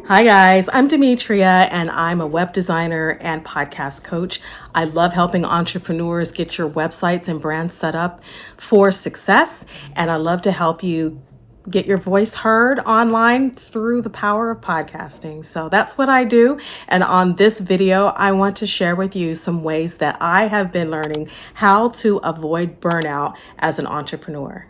Hi guys, I'm Demetria and I'm a web designer and podcast coach. I love helping entrepreneurs get your websites and brands set up for success, and I love to help you get your voice heard online through the power of podcasting. So that's what I do. And on this video, I want to share with you some ways that I have been learning how to avoid burnout as an entrepreneur.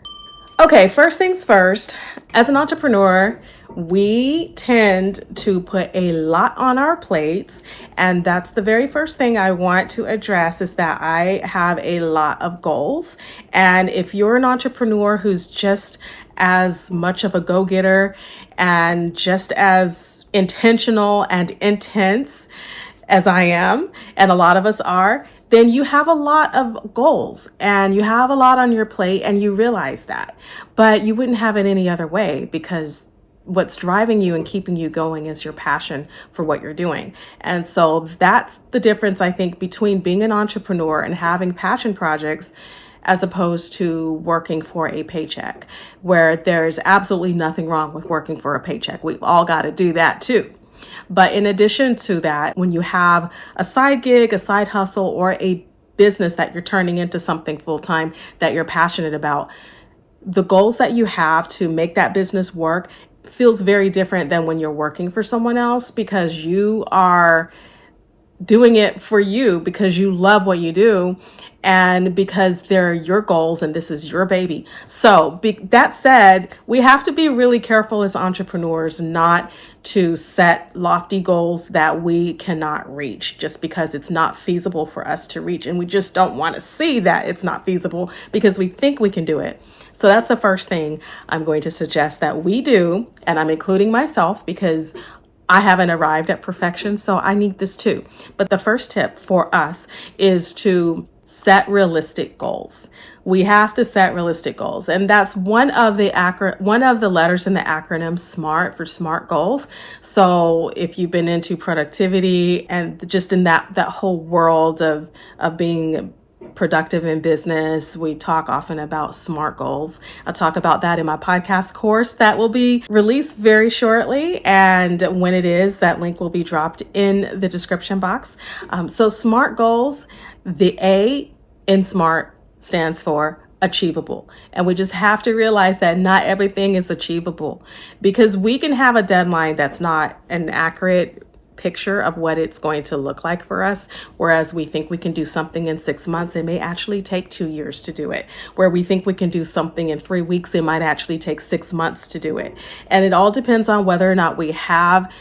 Okay, first things first, as an entrepreneur, we tend to put a lot on our plates. And that's the very first thing I want to address is that I have a lot of goals. And if you're an entrepreneur who's just as much of a go-getter and just as intentional and intense as I am, and a lot of us are, then you have a lot of goals and you have a lot on your plate and you realize that. But you wouldn't have it any other way because what's driving you and keeping you going is your passion for what you're doing. And so that's the difference, I think, between being an entrepreneur and having passion projects as opposed to working for a paycheck, where there's absolutely nothing wrong with working for a paycheck. We've all got to do that too. But in addition to that, when you have a side gig, a side hustle, or a business that you're turning into something full-time that you're passionate about, the goals that you have to make that business work feels very different than when you're working for someone else, because you are doing it for you because you love what you do and because they're your goals and this is your baby. So that said, we have to be really careful as entrepreneurs not to set lofty goals that we cannot reach just because it's not feasible for us to reach. And we just don't want to see that it's not feasible because we think we can do it. So that's the first thing I'm going to suggest that we do. And I'm including myself because I haven't arrived at perfection, so I need this too. But the first tip for us is to set realistic goals. We have to set realistic goals. And that's one of the letters in the acronym SMART for SMART goals. So if you've been into productivity and just in that whole world of being productive in business, we talk often about SMART goals. I'll talk about that in my podcast course that will be released very shortly. And when it is, that link will be dropped in the description box. So SMART goals, the A in SMART stands for achievable. And we just have to realize that not everything is achievable, because we can have a deadline that's not an accurate picture of what it's going to look like for us. Whereas we think we can do something in 6 months, it may actually take 2 years to do it. Where we think we can do something in 3 weeks, it might actually take 6 months to do it. And it all depends on whether or not we have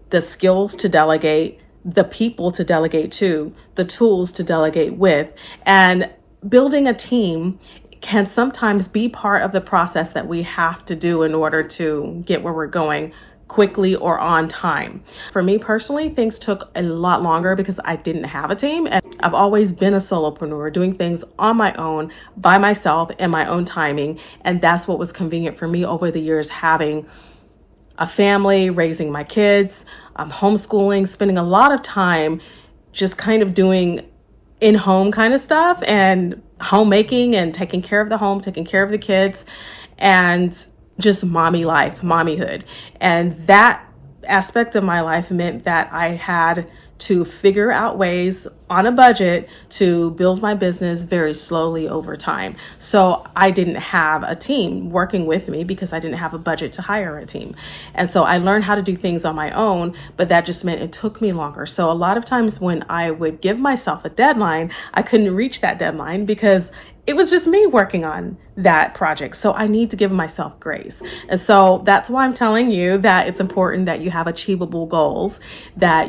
the skills to delegate, the people to delegate to, the tools to delegate with. And building a team can sometimes be part of the process that we have to do in order to get where we're going quickly or on time. For me personally, things took a lot longer because I didn't have a team, and I've always been a solopreneur, doing things on my own, by myself, in my own timing. And that's what was convenient for me over the years, having a family, raising my kids, homeschooling, spending a lot of time just kind of doing in-home kind of stuff and homemaking and taking care of the home, taking care of the kids, and just mommy life, mommyhood. And that aspect of my life meant that I had to figure out ways on a budget to build my business very slowly over time. So I didn't have a team working with me because I didn't have a budget to hire a team. And so I learned how to do things on my own, but that just meant it took me longer. So a lot of times when I would give myself a deadline, I couldn't reach that deadline because it was just me working on that project. So I need to give myself grace. And so that's why I'm telling you that it's important that you have achievable goals that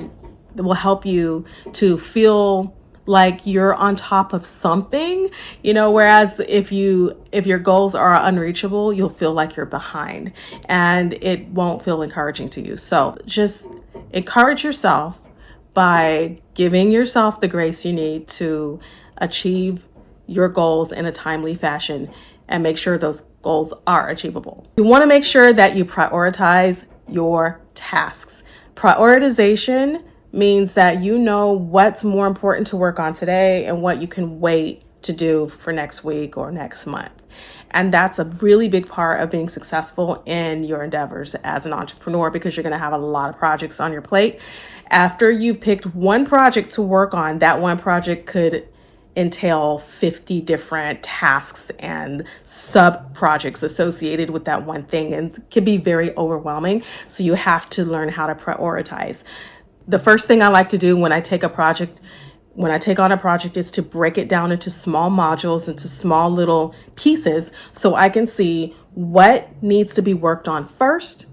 will help you to feel like you're on top of something, whereas if your goals are unreachable, you'll feel like you're behind and it won't feel encouraging to you. So just encourage yourself by giving yourself the grace you need to achieve your goals in a timely fashion and make sure those goals are achievable. You want to make sure that you prioritize your tasks. Prioritization means that you know what's more important to work on today and what you can wait to do for next week or next month. And that's a really big part of being successful in your endeavors as an entrepreneur, because you're going to have a lot of projects on your plate. After you've picked one project to work on, that one project could entail 50 different tasks and sub projects associated with that one thing, and it can be very overwhelming. So you have to learn how to prioritize. The first thing I like to do when I take on a project is to break it down into small modules, into small little pieces, so I can see what needs to be worked on first,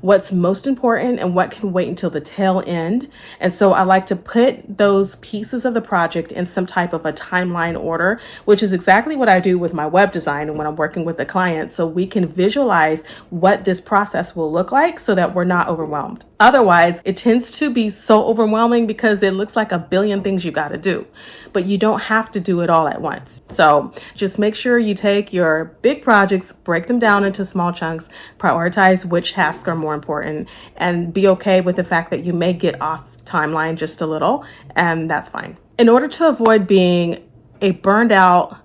what's most important, and what can wait until the tail end. And so I like to put those pieces of the project in some type of a timeline order, which is exactly what I do with my web design and when I'm working with a client, so we can visualize what this process will look like so that we're not overwhelmed. Otherwise, it tends to be so overwhelming because it looks like a billion things you got to do, but you don't have to do it all at once. So just make sure you take your big projects, break them down into small chunks, prioritize which tasks are more important, and be okay with the fact that you may get off timeline just a little, and that's fine. In order to avoid being a burned out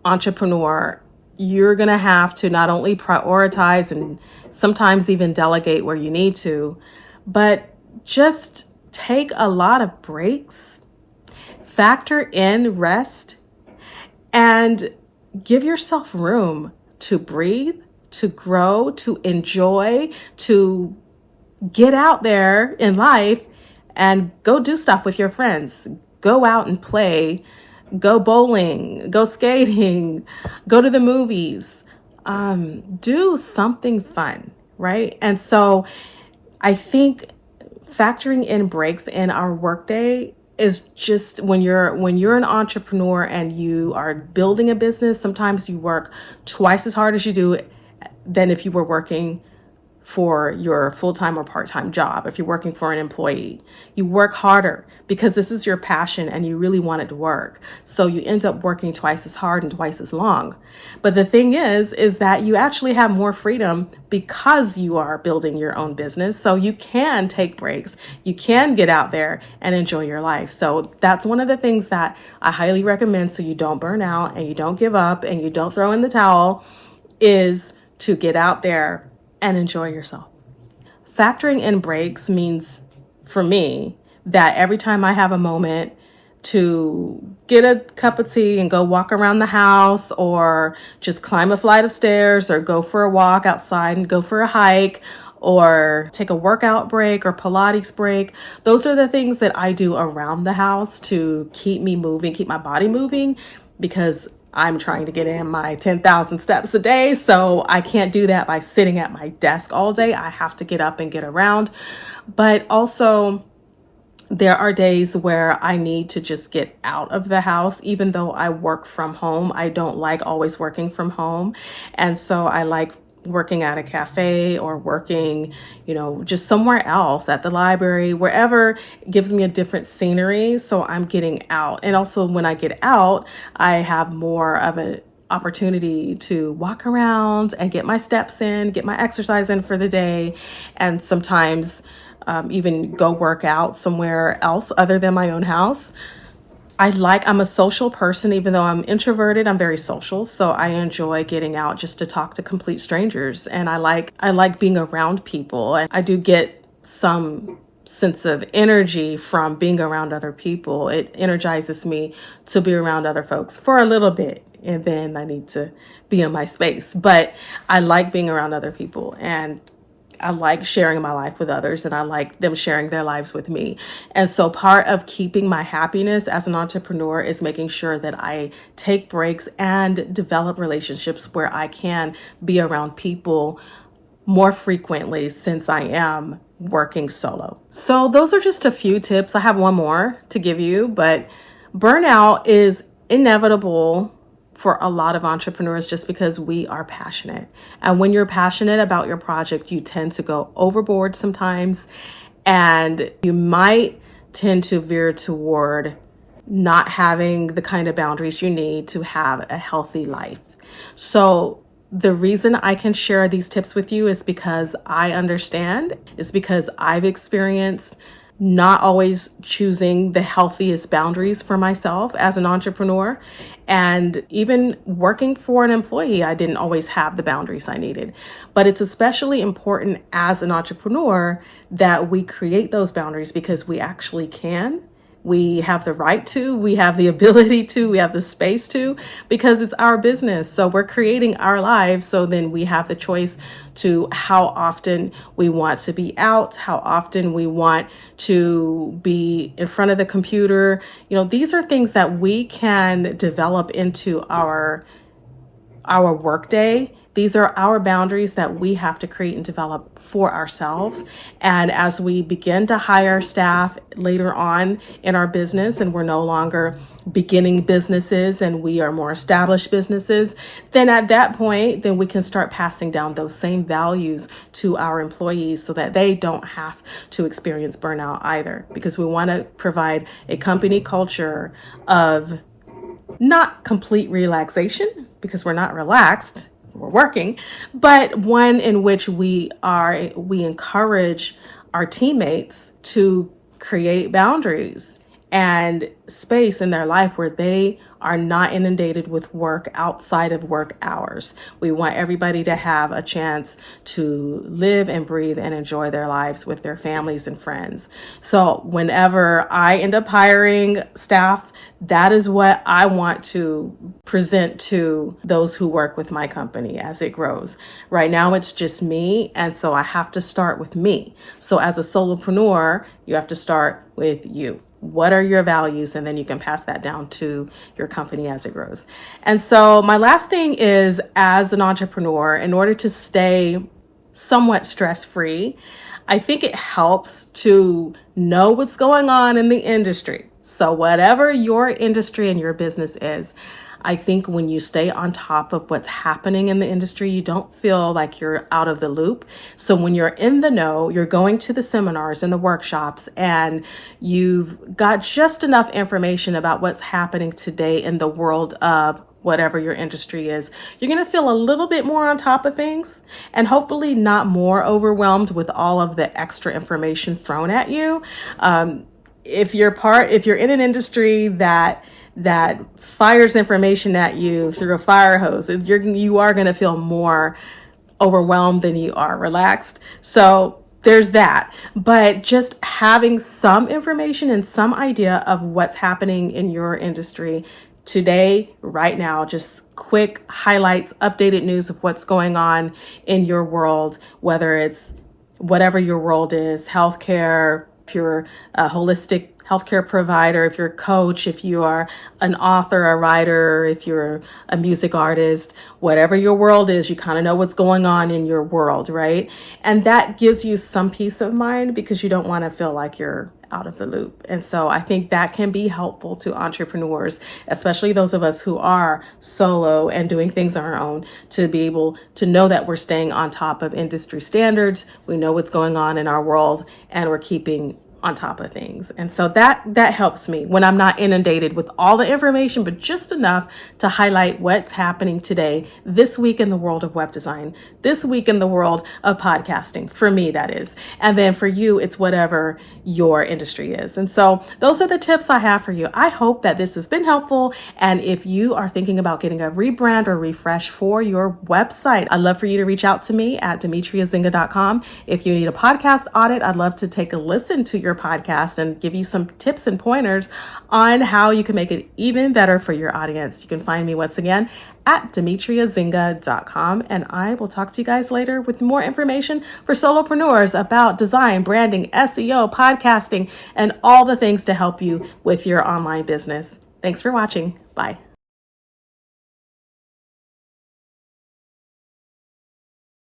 entrepreneur, you're going to have to not only prioritize and sometimes even delegate where you need to, but just take a lot of breaks, factor in rest, and give yourself room to breathe, to grow, to enjoy, to get out there in life and go do stuff with your friends. Go out and play, go bowling, go skating, go to the movies, do something fun, right? And so I think factoring in breaks in our workday is just when you're an entrepreneur and you are building a business, sometimes you work twice as hard as you do than if you were working for your full-time or part-time job. If you're working for an employee, you work harder because this is your passion and you really want it to work. So you end up working twice as hard and twice as long. But the thing is that you actually have more freedom because you are building your own business. So you can take breaks, you can get out there and enjoy your life. So that's one of the things that I highly recommend, so you don't burn out and you don't give up and you don't throw in the towel, is to get out there and enjoy yourself. Factoring in breaks means, for me, that every time I have a moment to get a cup of tea and go walk around the house, or just climb a flight of stairs, or go for a walk outside and go for a hike, or take a workout break or Pilates break, those are the things that I do around the house to keep me moving, keep my body moving, because I'm trying to get in my 10,000 steps a day. So I can't do that by sitting at my desk all day. I have to get up and get around. But also, there are days where I need to just get out of the house. Even though I work from home, I don't like always working from home. And so I like working at a cafe or working, just somewhere else, at the library, wherever gives me a different scenery. So I'm getting out. And also when I get out, I have more of an opportunity to walk around and get my steps in, get my exercise in for the day. And sometimes even go work out somewhere else other than my own house. I'm a social person. Even though I'm introverted, I'm very social. So I enjoy getting out just to talk to complete strangers. And I like being around people. And I do get some sense of energy from being around other people. It energizes me to be around other folks for a little bit. And then I need to be in my space. But I like being around other people. And I like sharing my life with others, and I like them sharing their lives with me. And so part of keeping my happiness as an entrepreneur is making sure that I take breaks and develop relationships where I can be around people more frequently, since I am working solo. So those are just a few tips. I have one more to give you, but burnout is inevitable for a lot of entrepreneurs just because we are passionate. And when you're passionate about your project, you tend to go overboard sometimes, and you might tend to veer toward not having the kind of boundaries you need to have a healthy life. So the reason I can share these tips with you is because I understand, is because I've experienced not always choosing the healthiest boundaries for myself as an entrepreneur. And even working for an employee, I didn't always have the boundaries I needed. But it's especially important as an entrepreneur that we create those boundaries because we actually can. We have the right to, we have the ability to, we have the space to, because it's our business. So we're creating our lives. So then we have the choice to how often we want to be out, how often we want to be in front of the computer. These are things that we can develop into our workday. These are our boundaries that we have to create and develop for ourselves. And as we begin to hire staff later on in our business, and we're no longer beginning businesses and we are more established businesses, then at that point, then we can start passing down those same values to our employees so that they don't have to experience burnout either. Because we want to provide a company culture of not complete relaxation, because we're not relaxed, we're working, but one in which we encourage our teammates to create boundaries and space in their life where they are not inundated with work outside of work hours. We want everybody to have a chance to live and breathe and enjoy their lives with their families and friends. So whenever I end up hiring staff, that is what I want to present to those who work with my company as it grows. Right now, it's just me. And so I have to start with me. So as a solopreneur, you have to start with you. What are your values? And then you can pass that down to your company as it grows. And so my last thing is, as an entrepreneur, in order to stay somewhat stress-free, I think it helps to know what's going on in the industry. So whatever your industry and your business is, I think when you stay on top of what's happening in the industry, you don't feel like you're out of the loop. So when you're in the know, you're going to the seminars and the workshops, and you've got just enough information about what's happening today in the world of whatever your industry is, you're going to feel a little bit more on top of things, and hopefully not more overwhelmed with all of the extra information thrown at you. If you're in an industry that fires information at you through a fire hose, you are going to feel more overwhelmed than you are relaxed. So there's that. But just having some information and some idea of what's happening in your industry today, right now, just quick highlights, updated news of what's going on in your world, whether it's whatever your world is, healthcare, if you're a holistic healthcare provider, if you're a coach, if you are an author, a writer, if you're a music artist, whatever your world is, you kind of know what's going on in your world, right? And that gives you some peace of mind because you don't want to feel like you're out of the loop. And so I think that can be helpful to entrepreneurs, especially those of us who are solo and doing things on our own, to be able to know that we're staying on top of industry standards. We know what's going on in our world, and we're keeping on top of things. And so that helps me when I'm not inundated with all the information, but just enough to highlight what's happening today, this week in the world of web design, this week in the world of podcasting, for me, that is. And then for you, it's whatever your industry is. And so those are the tips I have for you. I hope that this has been helpful. And if you are thinking about getting a rebrand or refresh for your website, I'd love for you to reach out to me at demetriazinga.com. If you need a podcast audit, I'd love to take a listen to your podcast and give you some tips and pointers on how you can make it even better for your audience. You can find me once again at demetriazinga.com, and I will talk to you guys later with more information for solopreneurs about design, branding, SEO, podcasting, and all the things to help you with your online business. Thanks for watching. Bye.